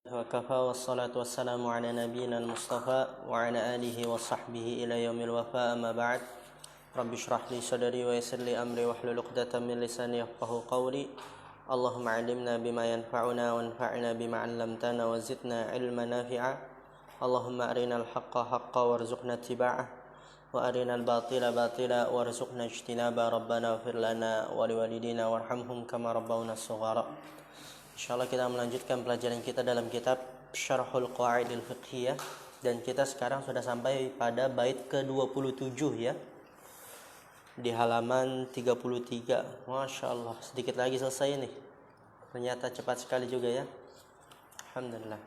وكفى والصلاة والسلام على نبينا المصطفى وعلى آله وصحبه إلى يوم الوفاء. أما بعد رب اشرح لي صدري ويسر لي أمري واحلل عقدة من لساني يفقهوا قولي. اللهم علمنا بما ينفعنا وانفعنا بما علمتنا وزدنا علما نافعا. اللهم أرنا الحق حقا وارزقنا اتباعه وأرنا الباطل باطلا وارزقنا اجتنابه. ربنا اغفر لنا ولوالدينا وارحمهم كما ربونا صغارا. Insyaallah kita melanjutkan pelajaran kita dalam kitab Syarhul Qawaidil Fiqhiyah, dan kita sekarang sudah sampai pada bait ke-27 ya. Di halaman 33. Masya Allah, sedikit lagi selesai nih. Ternyata cepat sekali juga ya. Alhamdulillah.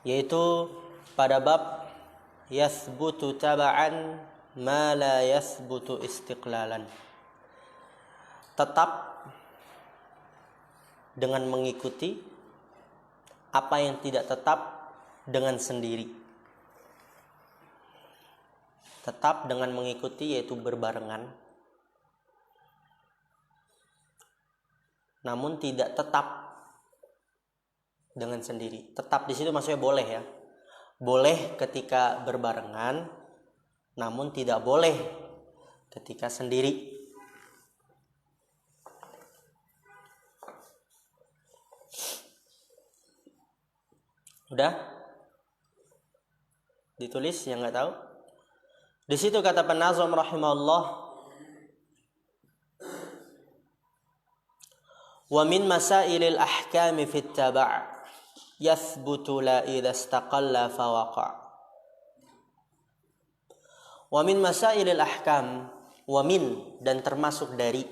Yaitu pada bab yathbutu taba'an ma la yathbutu istiqlalan. Tetap dengan mengikuti apa yang tidak tetap dengan sendiri. Tetap dengan mengikuti yaitu berbarengan, namun tidak tetap dengan sendiri. Tetap di situ maksudnya boleh ya. Boleh ketika berbarengan, namun tidak boleh ketika sendiri. Udah? Ditulis yang nggak tahu? Di situ kata penazam rahimahullah, wa min masailil ahkami fit taba' yathbutu la idza istaqalla fa waqa'. Wa min masailil ahkam, wa min dan termasuk dari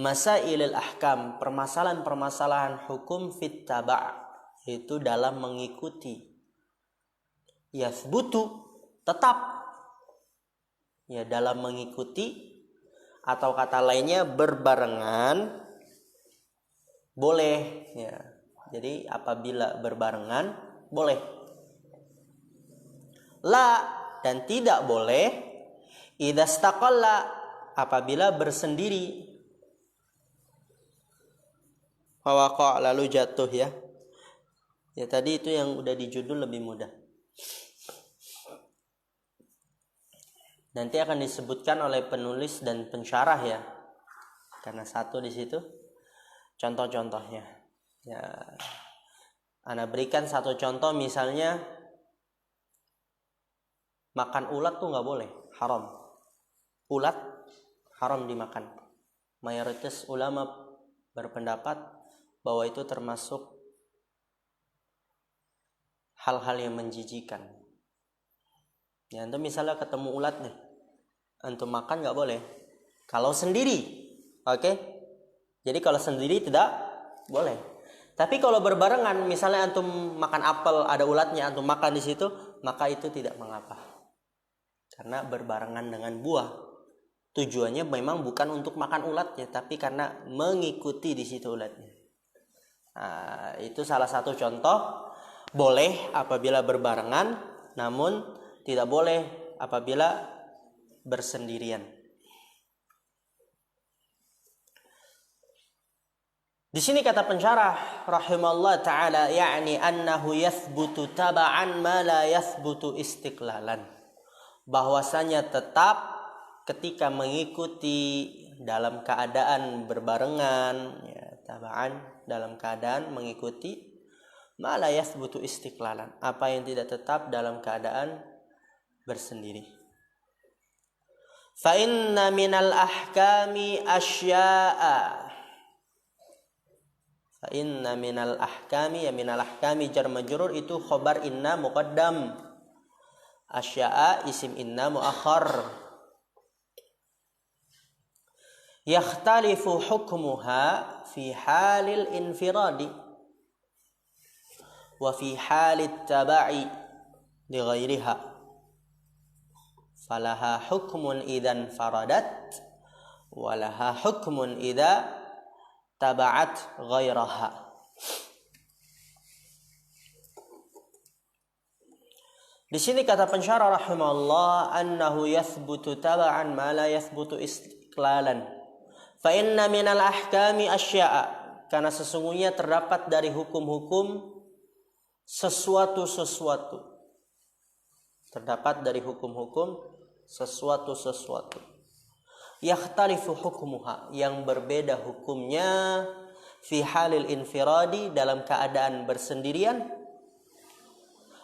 masailil ahkam, permasalahan-permasalahan hukum fit taba', itu dalam mengikuti. Yathbutu tetap ya, dalam mengikuti, atau kata lainnya berbarengan boleh ya. Jadi apabila berbarengan boleh. La dan tidak boleh idza istaqalla, apabila bersendiri. Fawaqa, lalu jatuh ya. Ya tadi itu yang udah di judul lebih mudah. Nanti akan disebutkan oleh penulis dan pensyarah ya. Karena satu di situ contoh-contohnya. Ya. Ana berikan satu contoh, misalnya makan ulat tuh nggak boleh, haram. Ulat haram dimakan. Mayoritas ulama berpendapat bahwa itu termasuk hal-hal yang menjijikan. Ya, antum misalnya ketemu ulat nih, antum makan nggak boleh. Kalau sendiri, oke? Jadi kalau sendiri tidak boleh. Tapi kalau berbarengan, misalnya antum makan apel, ada ulatnya, antum makan di situ, maka itu tidak mengapa. Karena berbarengan dengan buah. Tujuannya memang bukan untuk makan ulatnya, tapi karena mengikuti di situ ulatnya. Nah, itu salah satu contoh. Boleh apabila berbarengan, namun tidak boleh apabila bersendirian. Di sini kata pensyarah rahimallahu taala, yakni annahu yathbutu taba'an ma la yathbutu istiqlalan. Bahwasanya tetap ketika mengikuti dalam keadaan berbarengan, ya, taba'an dalam keadaan mengikuti, ma la yathbutu istiqlalan, apa yang tidak tetap dalam keadaan bersendiri. Fa inna minal ahkami asya'a. Fa inna minal ahkami, ya minal ahkami jar majrur itu khobar inna muqaddam. Asya'a isim inna muakhar. Yakhtalifu hukmuha fi halil infiradi wa fi halit taba'i li ghairiha, falaha hukmun idzan faradat wa laha hukmun idza taba'at ghairaha. Di sini kata pensyarah rahimahullah, annahu yathbutu taba'an ma la yathbutu istiqlalan. Fa inna minal ahkami asya'a, karena sesungguhnya terdapat dari hukum-hukum sesuatu-sesuatu. Terdapat dari hukum-hukum sesuatu-sesuatu. Yakhtalifu hukmuha, yang berbeda hukumnya, fi halil infiradi, dalam keadaan bersendirian,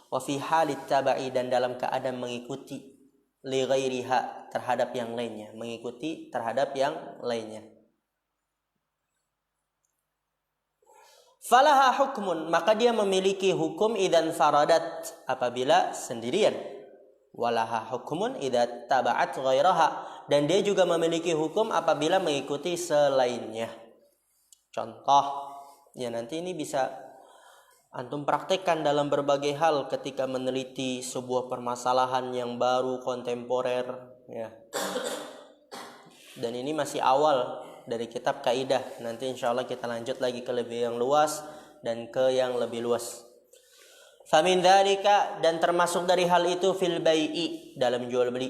wa fi halit tabai, dan dalam keadaan mengikuti, li ghairiha, terhadap yang lainnya, mengikuti terhadap yang lainnya. Falaha hukmun, maka dia memiliki hukum idan faradat, apabila sendirian. Walaha hukmun idza taba'at ghairaha, dan dia juga memiliki hukum apabila mengikuti selainnya. Contoh, ya nanti ini bisa antum praktekkan dalam berbagai hal ketika meneliti sebuah permasalahan yang baru, kontemporer, ya. Dan ini masih awal dari kitab kaidah. Nanti insya Allah kita lanjut lagi ke lebih yang luas dan ke yang lebih luas. Famin dzalika, dan termasuk dari hal itu, fil bai'i, dalam jual beli.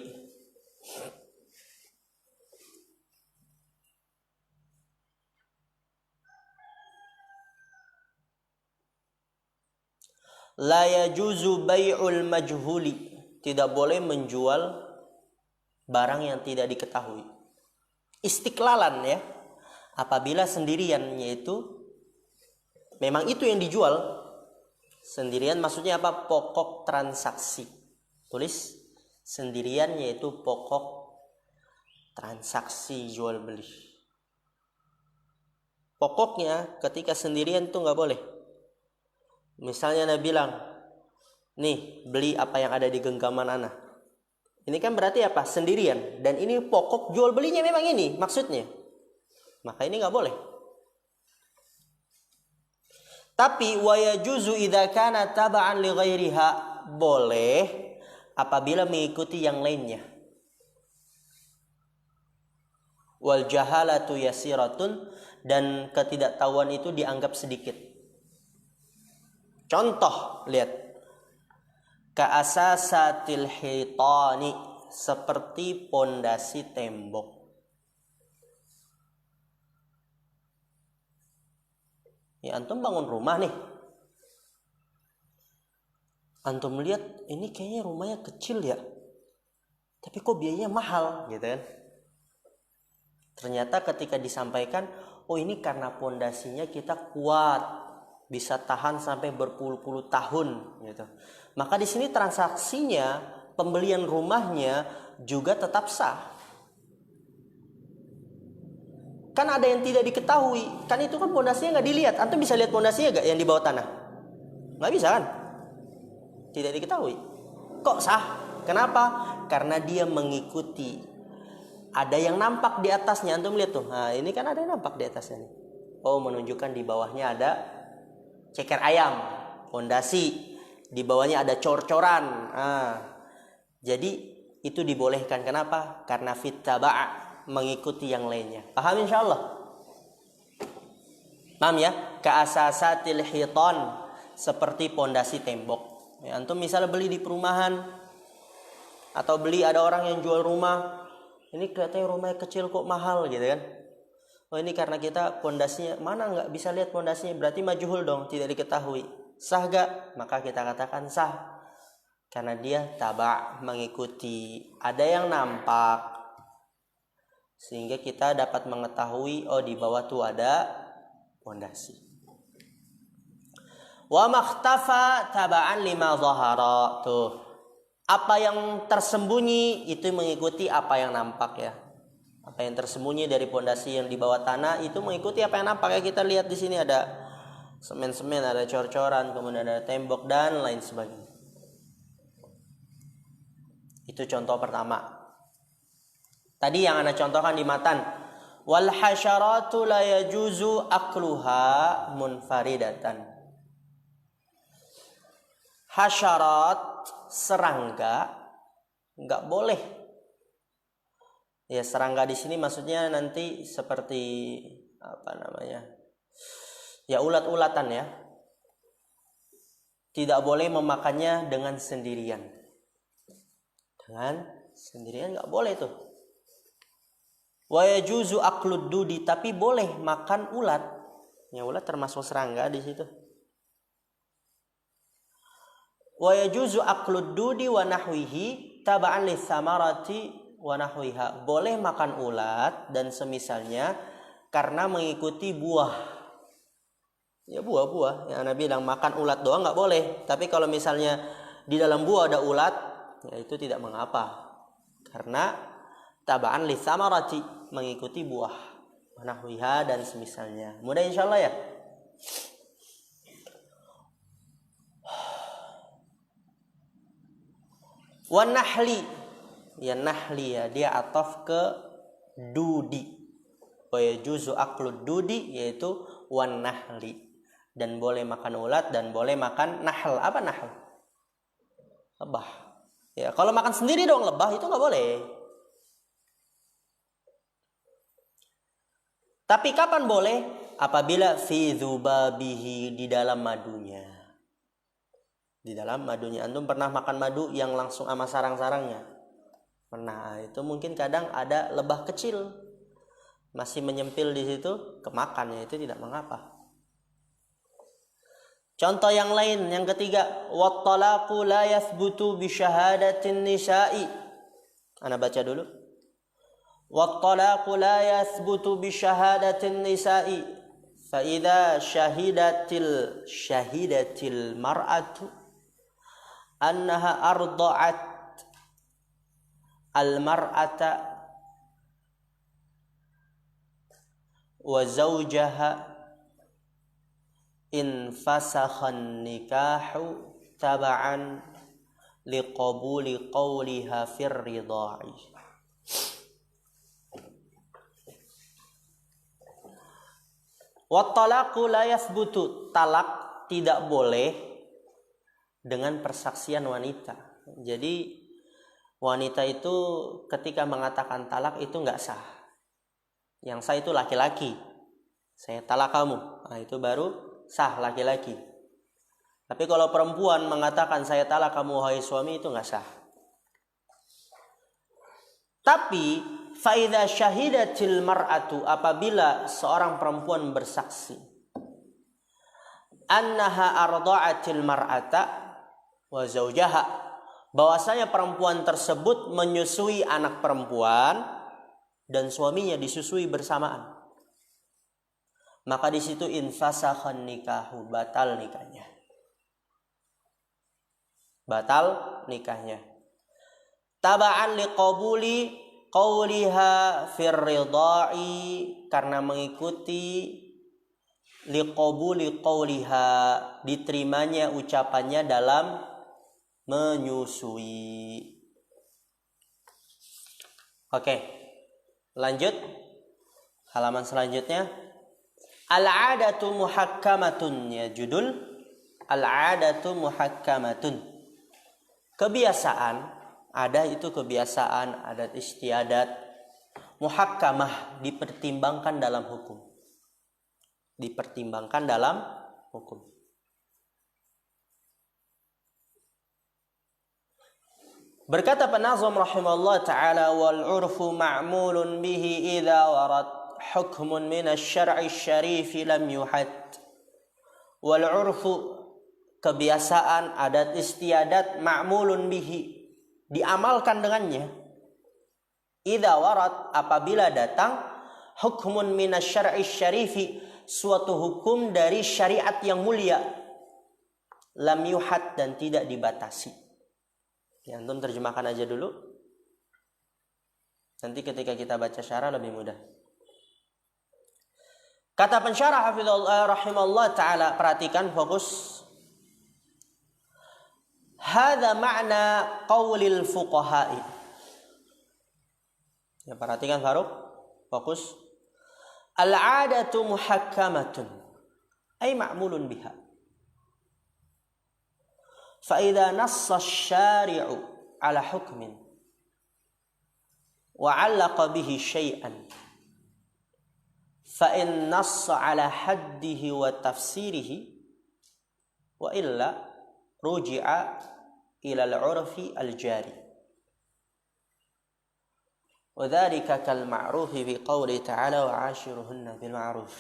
La yajuzu bai'ul majhuli, tidak boleh menjual barang yang tidak diketahui. Istiklalan, ya, apabila sendirian, yaitu memang itu yang dijual sendirian. Maksudnya apa? Pokok transaksi. Tulis sendirian, yaitu pokok transaksi jual beli. Pokoknya ketika sendirian tuh nggak boleh. Misalnya Anda bilang, nih beli apa yang ada di genggaman Ana. Ini kan berarti apa? Sendirian. Dan ini pokok jual belinya memang ini maksudnya. Maka ini nggak boleh. Tapi wa yajuzu idza kana taba'an li ghairiha, boleh apabila mengikuti yang lainnya. Wal jahalatu yasiratun, dan ketidaktahuan itu dianggap sedikit. Contoh, lihat. Ka'asasatil hitani, seperti pondasi tembok. Ya, antum bangun rumah nih. Antum lihat ini kayaknya rumahnya kecil ya. Tapi kok biayanya mahal, gitu kan? Ternyata ketika disampaikan, oh ini karena pondasinya kita kuat, bisa tahan sampai berpuluh-puluh tahun, gitu. Maka di sini transaksinya, pembelian rumahnya juga tetap sah. Kan ada yang tidak diketahui, kan itu kan pondasinya nggak dilihat. Antum bisa lihat pondasinya nggak yang di bawah tanah? Nggak bisa kan? Tidak diketahui. Kok sah? Kenapa? Karena dia mengikuti. Ada yang nampak di atasnya, antum lihat tuh. Nah ini kan ada yang nampak di atasnya nih. Oh, menunjukkan di bawahnya ada ceker ayam, pondasi. Di bawahnya ada cor-coran. Jadi itu dibolehkan. Kenapa? Karena fit taba'a, mengikuti yang lainnya. Paham insyaallah? Paham ya? Ka'asasatil hitan, seperti pondasi tembok. Ya, antum misalnya beli di perumahan, atau beli ada orang yang jual rumah. Ini kelihatannya rumahnya kecil kok mahal, gitu kan? Oh ini karena kita pondasinya, mana nggak bisa lihat pondasinya, berarti majhul dong, tidak diketahui. Sah gak? Maka kita katakan sah. Karena dia taba', mengikuti. Ada yang nampak, sehingga kita dapat mengetahui, oh di bawah tuh ada pondasi. Wa makhtafa taba'an lima zahara. Tuh. Apa yang tersembunyi itu mengikuti apa yang nampak, ya. Apa yang tersembunyi dari pondasi yang di bawah tanah itu mengikuti apa yang nampak. Ya, kita lihat di sini ada semen-semen, ada cor-coran, kemudian ada tembok dan lain sebagainya. Itu contoh pertama. Tadi yang ana contohkan di matan, wal hasyaratu la yajuzu akluha munfaridatan. Hasyarat, serangga, enggak boleh. Ya, serangga di sini maksudnya nanti seperti apa namanya? Ya, ulat-ulatan, ya. Tidak boleh memakannya dengan sendirian. Dengan sendirian enggak boleh tuh. Wa yajuzu aklud dudi, tapi boleh makan ulat. Ya ulat termasuk serangga di situ. Wa yajuzu aklud dudi wa nahwihi taba'an litsamarati wa nahwiha. Boleh makan ulat dan semisalnya karena mengikuti buah. Ya buah-buah. Yang Nabi bilang makan ulat doang nggak boleh. Tapi kalau misalnya di dalam buah ada ulat, ya itu tidak mengapa. Karena taba'an litsamarati, mengikuti buah. Wa nahwiha dan semisalnya. Mudah insyaallah ya. Wan nahli, ya nahli ya, dia ataf ke dudi. Wa yajuzu aklud dudi, yaitu wan nahli, dan boleh makan ulat dan boleh makan nahl. Apa nahl? Lebah. Ya kalau makan sendiri dong lebah itu nggak boleh. Tapi kapan boleh? Apabila fi dzubabihi, di dalam madunya. Di dalam madunya. Antum pernah makan madu yang langsung sama sarang-sarangnya? Pernah. Itu mungkin kadang ada lebah kecil masih menyempil di situ, kemakannya itu tidak mengapa. Contoh yang lain, yang ketiga, wat-talaqu la yathbutu bi syahadatin nisa'i. Ana baca dulu. Wat-talaqu la yathbutu bi syahadatin nisa'i. Fa idza syahidatil mar'atu annaha arda'at al-mar'ata wa zawjaha in fasakhan nikahu taba'an liqabuli qawliha fir ridha'i. Wa talaqu la yathbutu, talak tidak boleh dengan persaksian wanita. Jadi wanita itu ketika mengatakan talak itu enggak sah. Yang sah itu laki-laki. Saya talak kamu. Nah, itu baru sah laki-laki. Tapi kalau perempuan mengatakan saya talak kamu wahai suami, itu enggak sah. Tapi fa idza syahidatil mar'atu, apabila seorang perempuan bersaksi annaha arda'atil mar'ata wa zaujaha, bahwasanya perempuan tersebut menyusui anak perempuan dan suaminya disusui bersamaan, maka di situ infasakhan nikahu, batal nikahnya. Batal nikahnya. Taba'an liqabuli qawliha fir ridha'i, karena mengikuti liqabuli qawliha, diterimanya ucapannya dalam menyusui. Oke, lanjut halaman selanjutnya. Al-'adatu muhakkamatun, ya judul al-'adatu muhakkamatun. Kebiasaan, ada itu kebiasaan, adat istiadat. Muhakkamah, dipertimbangkan dalam hukum. Dipertimbangkan dalam hukum. Berkata penazam rahimahullah ta'ala, wal 'urfu ma'mulun bihi idza warad hukmun min asy-syar'i asy-syarif lam yuhad. Wal 'urfu, kebiasaan, adat istiadat, ma'mulun bihi, diamalkan dengannya. Idza warad, apabila datang hukmun min asy-syar'i asy-syarif, suatu hukum dari syariat yang mulia, lam yuhad, dan tidak dibatasi. Ya, antum terjemahkan aja dulu. Nanti ketika kita baca syarah lebih mudah. Kata pensyarah hafizallahu rahimallahu taala, perhatikan, fokus. Hadza ma'na qaulil fuqaha'i. Ya, perhatikan Faruk, fokus. Al-'adatu muhakkamatun, ay ma'mulun biha. فإذا نص الشارع على حكم وعلق به شيئا فإن نص على حده وتفسيره وإلا رجع إلى العرف الجاري وذلك كالمعروف بقوله تعالى وعاشرهن بالمعروف.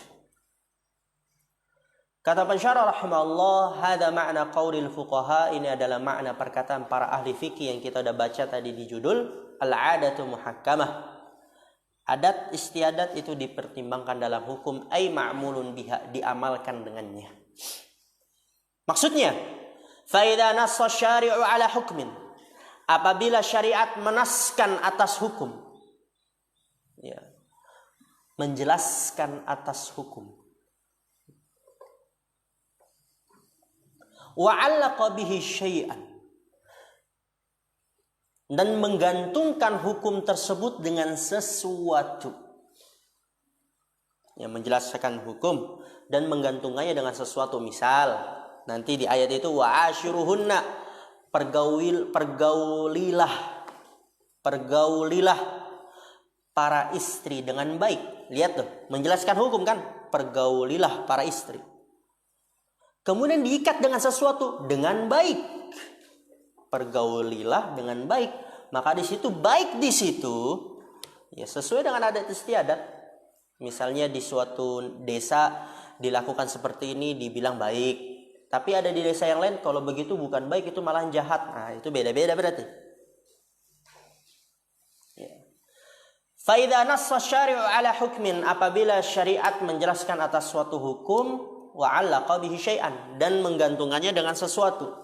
Kata pensyarah rahimahullah, hada makna qaulil fuqaha, ini adalah makna perkataan para ahli fikih yang kita udah baca tadi di judul al-'adatu muhakkamah. Adat istiadat itu dipertimbangkan dalam hukum, ay ma'mulun biha, diamalkan dengannya. Maksudnya, fa idza nassa syari'u ala hukmin, apabila syariat menaskan atas hukum, ya, menjelaskan atas hukum, wa 'allaqa bihi syai'an, dan menggantungkan hukum tersebut dengan sesuatu, yang menjelaskan hukum dan menggantungkannya dengan sesuatu. Misal nanti di ayat itu wa ashiruhunna, pergaulilah para istri dengan baik. Lihat tuh, menjelaskan hukum kan, pergaulilah para istri. Kemudian diikat dengan sesuatu, dengan baik. Pergaulilah dengan baik. Maka di situ baik di situ ya sesuai dengan adat istiadat. Misalnya di suatu desa dilakukan seperti ini dibilang baik. Tapi ada di desa yang lain kalau begitu bukan baik, itu malah jahat. Nah, itu beda-beda berarti. Ya. Fa idza nassa syari'u ala hukmin, apabila syariat menjelaskan atas suatu hukum, wa 'allaqa bihi syai'an, dan menggantungkannya dengan sesuatu.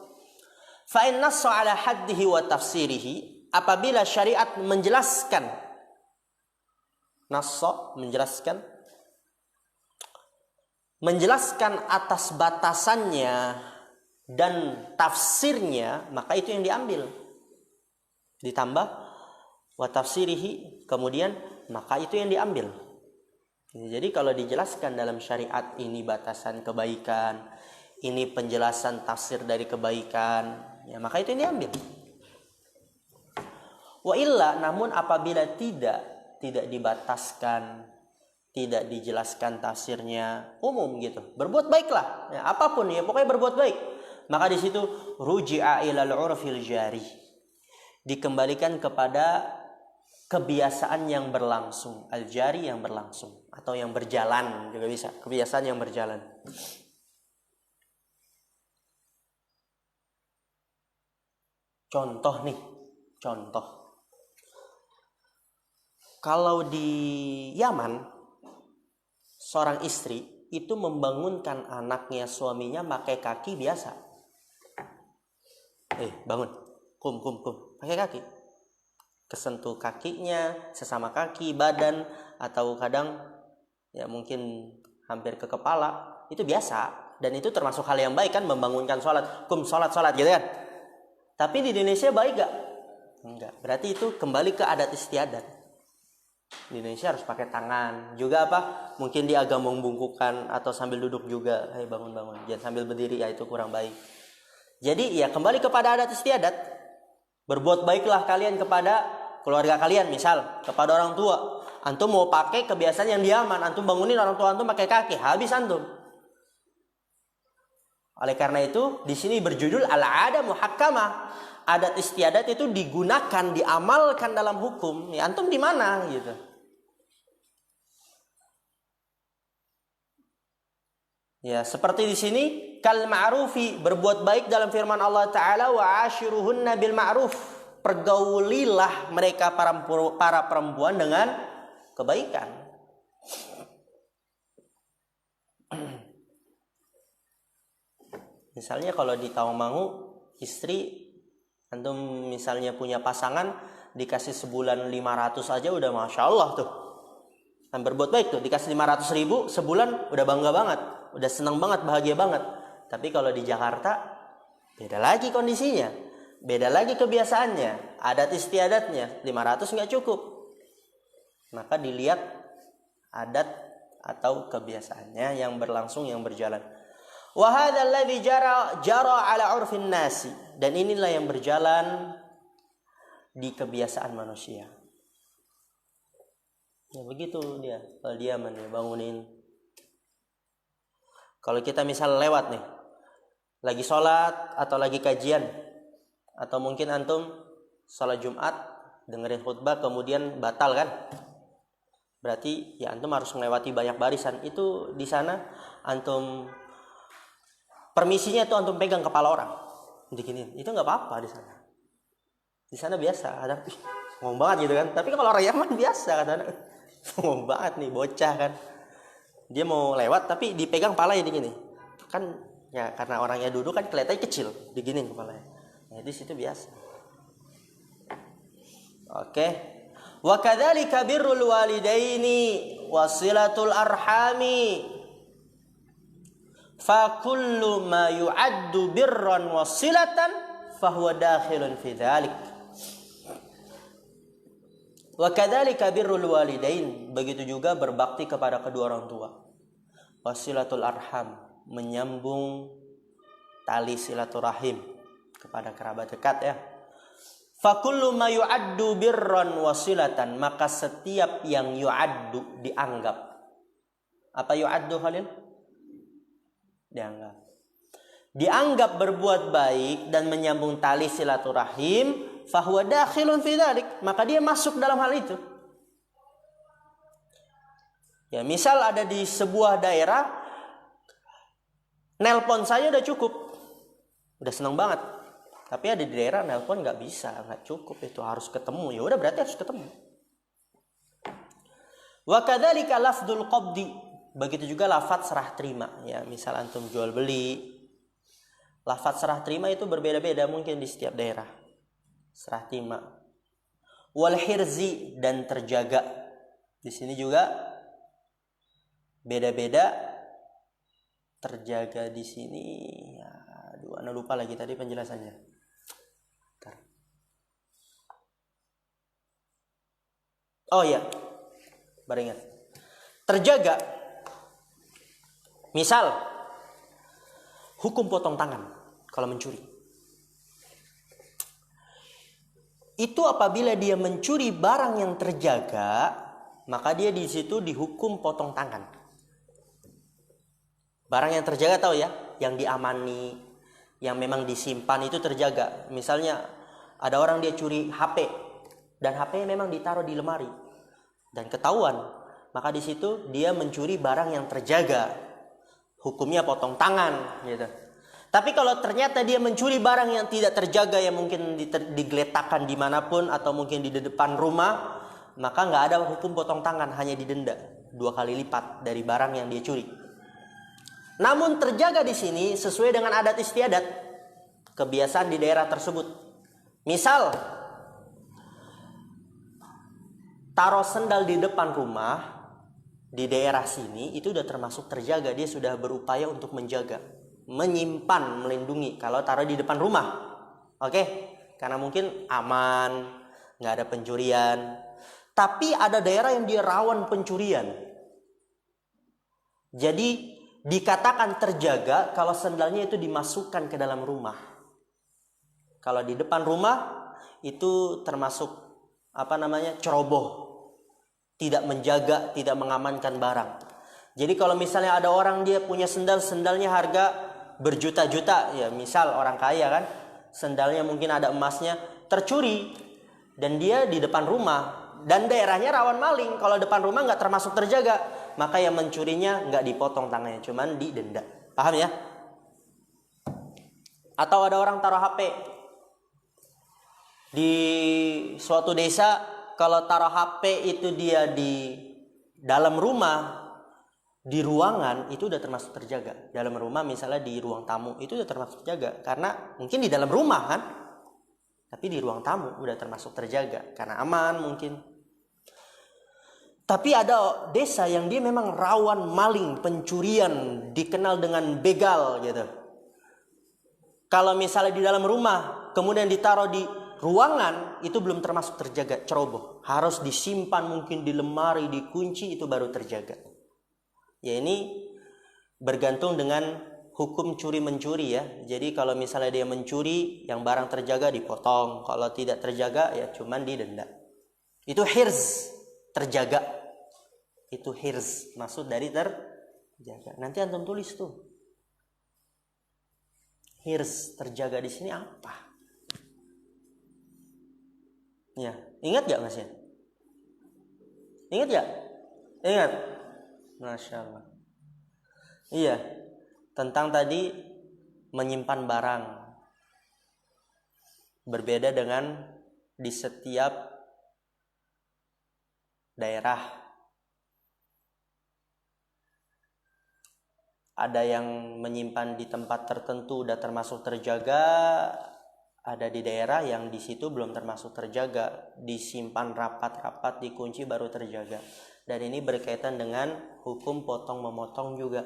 Fa in nassa 'ala haddihi wa tafsirihi, apabila syariat menjelaskan, nassa menjelaskan atas batasannya dan tafsirnya, maka itu yang diambil. Ditambah wa tafsirihi, kemudian maka itu yang diambil. Jadi kalau dijelaskan dalam syariat ini batasan kebaikan, ini penjelasan tafsir dari kebaikan, ya maka itu yang diambil. Wa illa, namun apabila tidak dibataskan, tidak dijelaskan tafsirnya, umum gitu, berbuat baiklah, ya, apapun ya pokoknya berbuat baik, maka di situ ruji'a ilal 'urfil jari, dikembalikan kepada kebiasaan yang berlangsung, al-jari yang berlangsung, atau yang berjalan juga bisa, kebiasaan yang berjalan. Contoh. Kalau di Yaman, seorang istri itu membangunkan anaknya, suaminya pakai kaki biasa. Bangun, kum, pakai kaki. Kesentuh kakinya, sesama kaki, badan, atau kadang ya mungkin hampir ke kepala, itu biasa. Dan itu termasuk hal yang baik kan, membangunkan sholat, kum sholat gitu kan. Tapi di Indonesia baik gak? Enggak. Berarti itu kembali ke adat istiadat. Di Indonesia harus pakai tangan. Juga apa? Mungkin dia agak membungkukkan atau sambil duduk juga. Bangun. Jangan sambil berdiri, ya itu kurang baik. Jadi ya kembali kepada adat istiadat. Berbuat baiklah kalian kepada keluarga kalian, misal kepada orang tua. Antum mau pakai kebiasaan yang di Yaman, antum bangunin orang tua antum pakai kaki, habis antum. Oleh karena itu, di sini berjudul al-'ada muhakkamah. Adat istiadat itu digunakan, diamalkan dalam hukum. Ya, antum di mana gitu. Ya, seperti di sini kal ma'rufi, berbuat baik dalam firman Allah Ta'ala, wa ashiruhunna bil ma'ruf, pergaulilah mereka para perempuan dengan kebaikan. Misalnya kalau di Tawangmangu, istri antum misalnya punya pasangan, dikasih sebulan 500 aja udah Masya Allah tuh. Dan berbuat baik tuh, dikasih 500.000 sebulan udah bangga banget, udah senang banget, bahagia banget. Tapi kalau di Jakarta beda lagi kondisinya, beda lagi kebiasaannya, adat istiadatnya, 500 nggak cukup. Maka dilihat adat atau kebiasaannya yang berlangsung, yang berjalan. Wa hadzal ladzi jara ala 'urfin nasi, dan inilah yang berjalan di kebiasaan manusia. Ya begitu dia, kalau dia bangunin. Kalau kita misal lewat nih, lagi sholat atau lagi kajian, atau mungkin antum sholat Jumat dengerin khutbah kemudian batal kan, berarti ya antum harus melewati banyak barisan. Itu di sana antum permisinya itu antum pegang kepala orang, diginiin, itu nggak apa-apa di sana. Di sana biasa, ada ngomong banget gitu kan. Tapi kalau orang Yaman biasa kan, ngomong banget nih bocah kan. Dia mau lewat tapi dipegang kepalanya digini. Kan ya karena orangnya duduk kan kelihatannya kecil, diginiin kepalanya. Nah, di situ biasa. Oke. Wa kadzalika birrul walidaini wasilatul arhami. Fa kullu ma yu'addu birran wasilatan fa huwa dakhilun fi dzalik. Wa kadzalika birrul walidain, begitu juga berbakti kepada kedua orang tua. Wasilatul arham, menyambung tali silaturahim kepada kerabat dekat ya. Fa kullu ma yu'addu birran wasilatan, maka setiap yang yu'addu dianggap. Apa yu'addu Khalil? Dianggap berbuat baik dan menyambung tali silaturahim, fahuwa dakhilun fi dzalik, maka dia masuk dalam hal itu. Ya, misal ada di sebuah daerah, nelpon saya udah cukup, udah seneng banget. Tapi ada di daerah nelpon nggak bisa, nggak cukup, itu harus ketemu. Ya udah berarti harus ketemu. Wa kadzalika lafdzul qabdi, begitu juga lafaz serah terima. Ya, misal antum jual beli, lafaz serah terima itu berbeda-beda mungkin di setiap daerah. Serah terima. Wal hirzi, dan terjaga. Di sini juga beda-beda. Terjaga di sini, ya, aduh, ana lupa lagi tadi penjelasannya. Bentar. Oh iya, baru ingat. Terjaga. Misal, hukum potong tangan kalau mencuri. Itu apabila dia mencuri barang yang terjaga, maka dia di situ dihukum potong tangan. Barang yang terjaga tahu ya, yang diamani, yang memang disimpan itu terjaga. Misalnya ada orang dia curi HP dan HP memang ditaruh di lemari dan ketahuan, maka di situ dia mencuri barang yang terjaga. Hukumnya potong tangan gitu. Tapi kalau ternyata dia mencuri barang yang tidak terjaga, yang mungkin digeletakkan dimanapun atau mungkin di depan rumah, maka nggak ada hukum potong tangan, hanya didenda 2 kali lipat dari barang yang dia curi. Namun terjaga di sini sesuai dengan adat istiadat, kebiasaan di daerah tersebut. Misal, taruh sendal di depan rumah di daerah sini itu sudah termasuk terjaga, dia sudah berupaya untuk menjaga, menyimpan, melindungi kalau taruh di depan rumah. Oke? Karena mungkin aman, nggak ada pencurian. Tapi ada daerah yang dia rawan pencurian. Jadi dikatakan terjaga kalau sendalnya itu dimasukkan ke dalam rumah. Kalau di depan rumah itu termasuk ceroboh. Tidak menjaga, tidak mengamankan barang. Jadi kalau misalnya ada orang dia punya sendalnya harga berjuta-juta, ya misal orang kaya kan, sendalnya mungkin ada emasnya, tercuri dan dia di depan rumah dan daerahnya rawan maling. Kalau depan rumah nggak termasuk terjaga, maka yang mencurinya nggak dipotong tangannya, cuman didenda. Paham ya? Atau ada orang taruh HP di suatu desa, kalau taruh HP itu dia di dalam rumah, di ruangan, itu udah termasuk terjaga. Dalam rumah misalnya di ruang tamu itu udah termasuk terjaga. Karena mungkin di dalam rumah kan, tapi di ruang tamu udah termasuk terjaga karena aman mungkin. Tapi ada desa yang dia memang rawan maling, pencurian, dikenal dengan begal gitu. Kalau misalnya di dalam rumah kemudian ditaruh di ruangan, itu belum termasuk terjaga, ceroboh. Harus disimpan mungkin di lemari, dikunci, itu baru terjaga. Ya ini bergantung dengan hukum curi-mencuri ya. Jadi kalau misalnya dia mencuri, yang barang terjaga dipotong. Kalau tidak terjaga ya cuman didenda. Itu hirz, terjaga. Itu hirz, maksud dari terjaga. Nanti antum tulis tuh. Hirz, terjaga di sini apa? Ya, ingat gak Mas ya? Ingat gak? Ingat? Masya Allah. Iya, tentang tadi menyimpan barang. Berbeda dengan di setiap daerah. Ada yang menyimpan di tempat tertentu udah termasuk terjaga, ada di daerah yang di situ belum termasuk terjaga, disimpan rapat-rapat, dikunci baru terjaga. Dan ini berkaitan dengan hukum potong memotong juga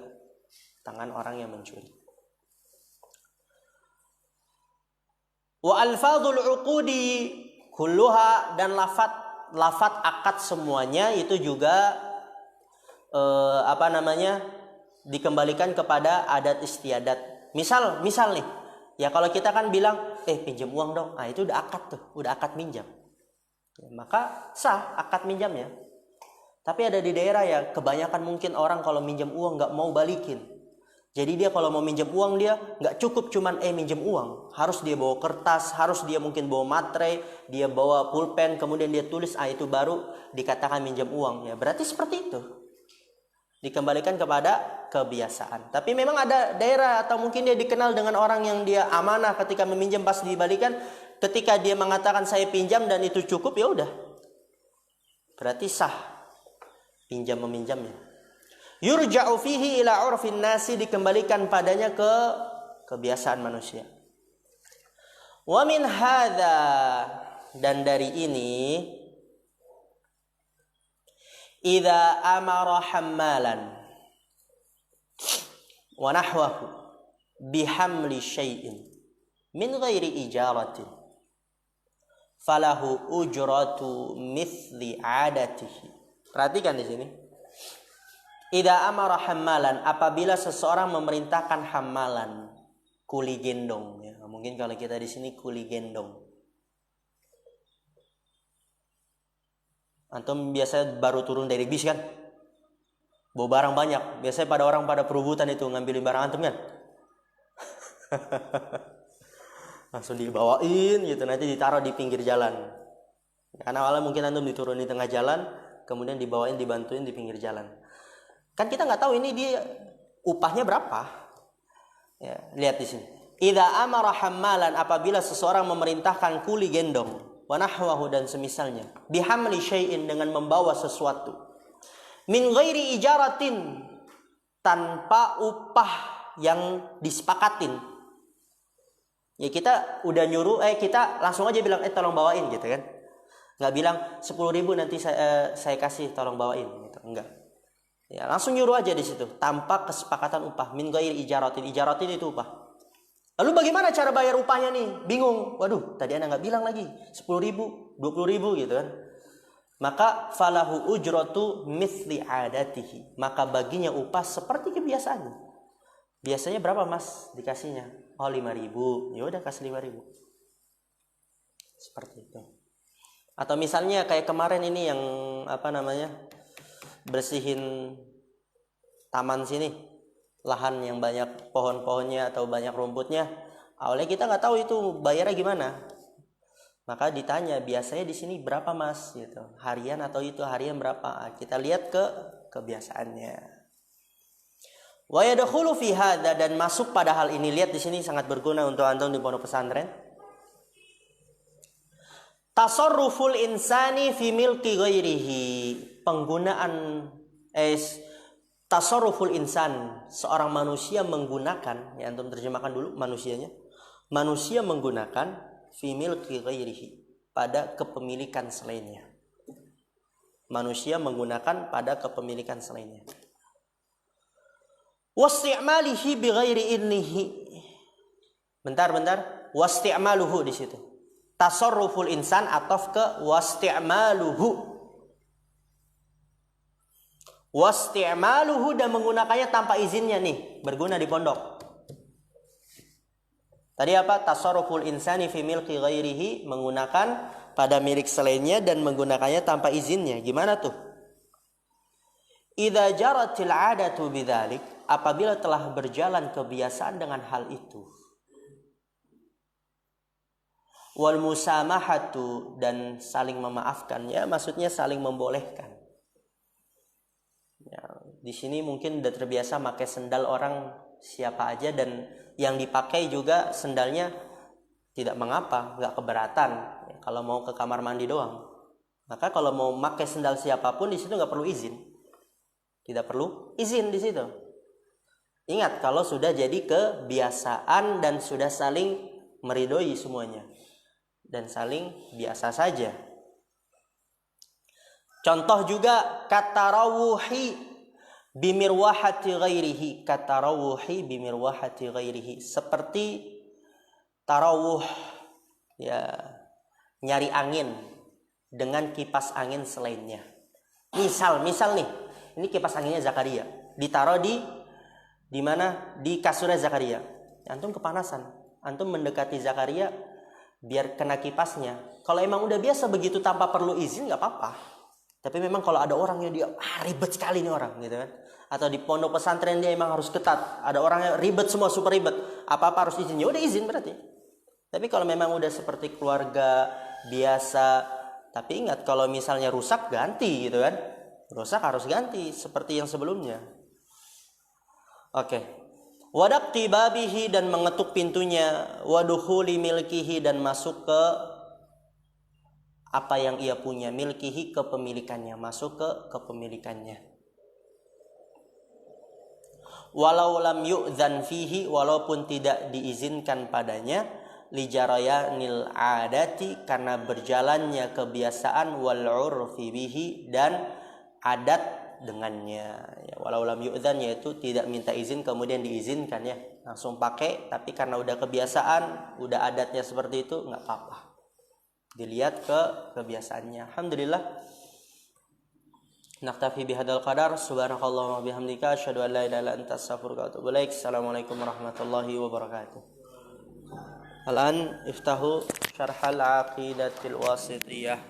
tangan orang yang mencuri. Wa alfadhul uqudi kulluha, dan lafat akad semuanya itu juga dikembalikan kepada adat istiadat. Misal nih, ya kalau kita kan bilang pinjam uang dong, itu udah akad tuh, udah akad minjam, ya, maka sah akad minjamnya. Tapi ada di daerah ya kebanyakan mungkin orang kalau minjam uang nggak mau balikin. Jadi dia kalau mau minjam uang dia nggak cukup cuman minjam uang, harus dia bawa kertas, harus dia mungkin bawa materai, dia bawa pulpen, kemudian dia tulis, itu baru dikatakan minjam uang. Ya berarti seperti itu. Dikembalikan kepada kebiasaan. Tapi memang ada daerah atau mungkin dia dikenal dengan orang yang dia amanah ketika meminjam, pas dibalikan, ketika dia mengatakan saya pinjam dan itu cukup, ya udah. Berarti sah pinjam meminjamnya. Yurja'u fihi ila 'urfin nasi, dikembalikan padanya ke kebiasaan manusia. Wa min hadza, dan dari ini, idza amara hammalan wa nahwahu bihamli syai'in min ghairi ijaratin falahu ujratu mithli 'adatihi. Perhatikan di sini. Idza amara hammalan, apabila seseorang memerintahkan hammalan, kuli gendong, ya. Mungkin kalau kita di sini kuli gendong. Antum biasa baru turun dari bis kan, bawa barang banyak. Biasanya pada perebutan itu ngambilin barang antum kan. Langsung dibawain gitu, nanti ditaruh di pinggir jalan. Karena awalnya mungkin antum diturun di tengah jalan, kemudian dibawain, dibantuin di pinggir jalan. Kan kita nggak tahu ini dia upahnya berapa. Ya, lihat di sini. Idza amara hammalan, apabila seseorang memerintahkan kuli gendong, wa nahwahu, dan semisalnya, bihamli syai'in, dengan membawa sesuatu, min ghairi ijaratin, tanpa upah yang disepakatin. Ya kita udah nyuruh, kita langsung aja bilang tolong bawain gitu kan. Nggak bilang 10.000 nanti saya kasih, tolong bawain gitu. Enggak. Ya, langsung nyuruh aja di situ tanpa kesepakatan upah. Min ghairi ijaratin. Ijaratin itu upah. Lalu bagaimana cara bayar upahnya nih? Bingung. Waduh, tadi Anda nggak bilang lagi 10.000, 20.000 gitu kan. Maka falahu ujratu mithli adatihi. Maka baginya upah seperti kebiasaannya. Biasanya berapa Mas dikasihnya? 5.000. Ya udah kasih 5.000. Seperti itu. Atau misalnya kayak kemarin ini yang bersihin taman sini, lahan yang banyak pohon-pohonnya atau banyak rumputnya. Awalnya kita nggak tahu itu bayarnya gimana, maka ditanya biasanya di sini berapa Mas gitu, harian atau itu harian berapa. Kita lihat ke kebiasaannya. Wa yadkhulu fi hadza, dan masuk pada hal ini, lihat di sini sangat berguna untuk antum di pondok pesantren. Tasarruful insani fi milki ghairihi, penggunaan tasarruful insan, seorang manusia menggunakan, ya antum terjemahkan dulu manusianya. Manusia menggunakan fi milki ghairihi, pada kepemilikan selainnya. Manusia menggunakan pada kepemilikan selainnya. Wasti'malihi bi ghairi idnihi. Bentar. Wasti'maluhu di situ. Tasarruful insan ataf ke wasti'maluhu. Wasti'maluhu, dan menggunakannya tanpa izinnya nih, berguna di pondok. Tadi apa? Tasarruful insani fi milki ghairihi, menggunakan pada milik selainnya dan menggunakannya tanpa izinnya. Gimana tuh? Idza jaratil 'adatu bidzalik, apabila telah berjalan kebiasaan dengan hal itu. Wal musamahatu, dan saling memaafkan, ya maksudnya saling membolehkan. Ya, di sini mungkin udah terbiasa pakai sendal orang siapa aja, dan yang dipakai juga sendalnya tidak mengapa, nggak keberatan ya, kalau mau ke kamar mandi doang. Maka kalau mau pakai sendal siapapun di situ nggak perlu izin, tidak perlu izin di situ. Ingat, kalau sudah jadi kebiasaan dan sudah saling meridoi semuanya dan saling biasa saja. Contoh juga katarawuhi bimirwahati ghairihi, katarawuhi bimirwahati ghairihi, seperti tarawuh ya, nyari angin dengan kipas angin selainnya. Misal nih, ini kipas anginnya Zakaria, ditaruh di mana? Di kasurnya Zakaria. Antum kepanasan, antum mendekati Zakaria biar kena kipasnya. Kalau emang udah biasa begitu tanpa perlu izin nggak apa-apa. Tapi memang kalau ada orang yang dia ribet sekali nih orang gitu kan, atau di pondok pesantren dia emang harus ketat, ada orang yang ribet semua, super ribet, apa-apa harus izin, ya udah izin berarti. Tapi kalau memang udah seperti keluarga biasa, tapi ingat kalau misalnya rusak ganti gitu kan, rusak harus ganti seperti yang sebelumnya. Oke. Wadaqti babihi, dan mengetuk pintunya, wadukhuli milkihi, dan masuk ke apa yang ia punya, milkihi kepemilikannya, masuk ke kepemilikannya. Walau lam yu'dzan fihi, walaupun tidak diizinkan padanya, lijarayanil adati, karena berjalannya kebiasaan, wal urfi bihi, dan adat dengannya. Ya, walau lam yu'dzan, yaitu tidak minta izin kemudian diizinkan ya, langsung pakai, tapi karena udah kebiasaan, udah adatnya seperti itu, nggak apa-apa. Dilihat ke kebiasaannya. Alhamdulillah. Naktafi bihadzal qadar. Subhanakallahumma bihamdika asyhadu an la ilaha illa anta astaghfiruka wa atubu ilaik. Assalamualaikum warahmatullahi wabarakatuh. Al-an iftahu syarhal aqidatil wasithiyah.